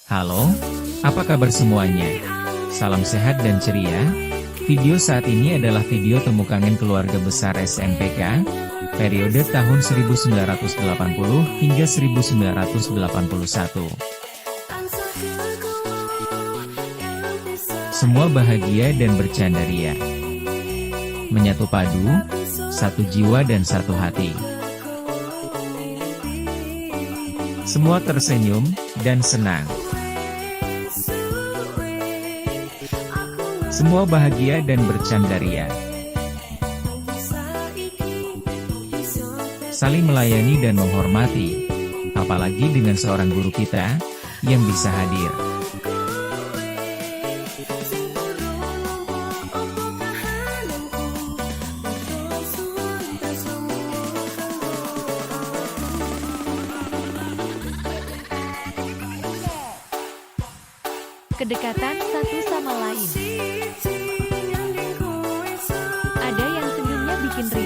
Halo, apa kabar semuanya? Salam sehat dan ceria. Video saat ini adalah video temu kangen keluarga besar SMPK, periode tahun 1980 hingga 1981. Semua bahagia dan bercanda ria. Menyatu padu, satu jiwa dan satu hati. Semua tersenyum dan senang. Semua bahagia dan bercanda ria. Saling melayani dan menghormati. Apalagi dengan seorang guru kita, yang bisa hadir. Kedekatan satu sama lain. Ada yang senyumnya bikin ria.